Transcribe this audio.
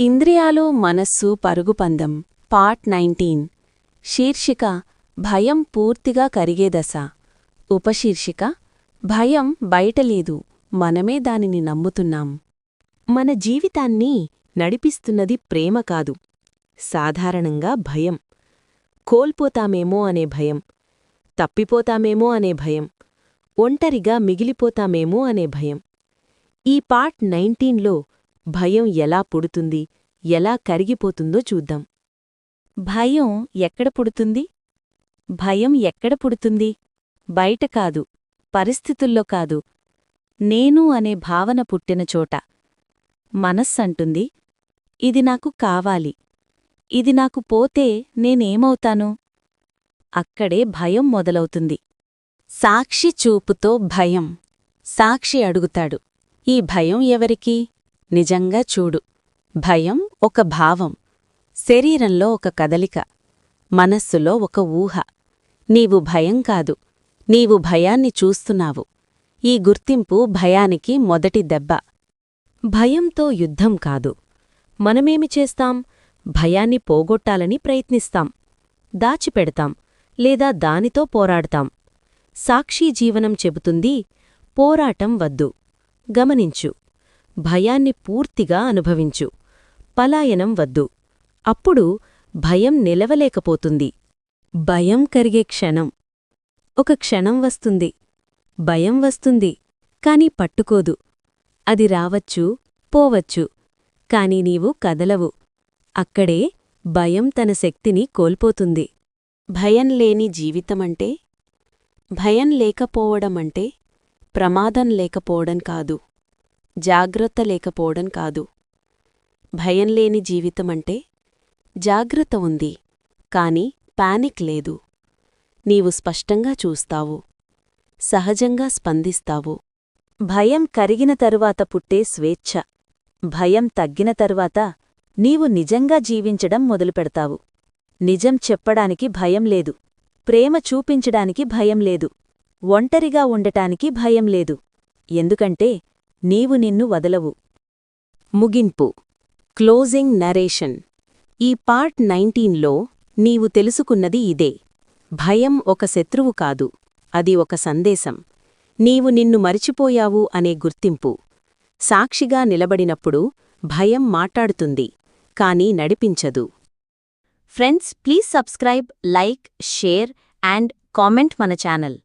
ఇంద్రియాలు మనస్సు పరుగుపందం పార్ట్ 19 శీర్షిక భయం పూర్తిగా కరిగే దశ ఉపశీర్షిక భయం బయటలేదు మనమే దానిని నమ్ముతున్నాం. మన జీవితాన్ని నడిపిస్తున్నది ప్రేమ కాదు, సాధారణంగా భయం. కోల్పోతామేమో అనే భయం, తప్పిపోతామేమో అనే భయం, ఒంటరిగా మిగిలిపోతామేమో అనే భయం. ఈ పార్ట్ 19లో భయం ఎలా పుడుతుంది, ఎలా కరిగిపోతుందో చూద్దాం. భయం ఎక్కడ పుడుతుంది? భయం ఎక్కడ పుడుతుంది? బయట కాదు, పరిస్థితుల్లో కాదు, నేను అనే భావన పుట్టిన చోట. మనస్సంటుంది, ఇది నాకు కావాలి, ఇది నాకు పోతే నేనేమవుతాను? అక్కడే భయం మొదలవుతుంది. సాక్షి చూపుతో భయం. సాక్షి అడుగుతాడు, ఈ భయం ఎవరికి? నిజంగా చూడు. భయం ఒక భావం, శరీరంలో ఒక కదలిక, మనస్సులో ఒక ఊహ. నీవు భయం కాదు, నీవు భయాన్ని చూస్తున్నావు. ఈ గుర్తింపు భయానికి మొదటి దెబ్బ. భయంతో యుద్ధం కాదు. మనమేమి చేస్తాం? భయాన్ని పోగొట్టాలని ప్రయత్నిస్తాం, దాచిపెడతాం, లేదా దానితో పోరాడతాం. సాక్షి జీవనం చెబుతుంది, పోరాటం వద్దు, గమనించు, భయాన్ని పూర్తిగా అనుభవించు, పలాయనం వద్దు. అప్పుడు భయం నిలవలేకపోతుంది. భయం కరిగే క్షణం. ఒక క్షణం వస్తుంది, భయం వస్తుంది, కాని పట్టుకోదు. అది రావచ్చు, పోవచ్చు, కాని నీవు కదలవు. అక్కడే భయం తన శక్తిని కోల్పోతుంది. భయం లేని జీవితమంటే? భయం లేకపోవడమంటే ప్రమాదం లేకపోవడం కాదు, జాగ్రత్త లేకపోవడం కాదు. భయం లేని జీవితమంటే జాగ్రత్త ఉంది, కాని పానిక్ లేదు. నీవు స్పష్టంగా చూస్తావు, సహజంగా స్పందిస్తావు. భయం కరిగిన తరువాత పుట్టే స్వేచ్ఛ. భయం తగ్గిన తరువాత నీవు నిజంగా జీవించడం మొదలుపెడతావు. నిజం చెప్పడానికి భయం లేదు, ప్రేమ చూపించడానికి భయం లేదు, ఒంటరిగా ఉండటానికి భయం లేదు. ఎందుకంటే నీవు నిన్ను వదలవు. ముగింపు. Closing narration. ఈ పార్ట్ 19లో నీవు తెలుసుకున్నది ఇదే. భయం ఒక శత్రువు కాదు, అది ఒక సందేశం. నీవు నిన్ను మరిచిపోయావు అనే గుర్తింపు. సాక్షిగా నిలబడినప్పుడు భయం మాట్లాడుతుంది, కాని నడిపించదు. Friends, please subscribe, like, share and comment మన ఛానల్.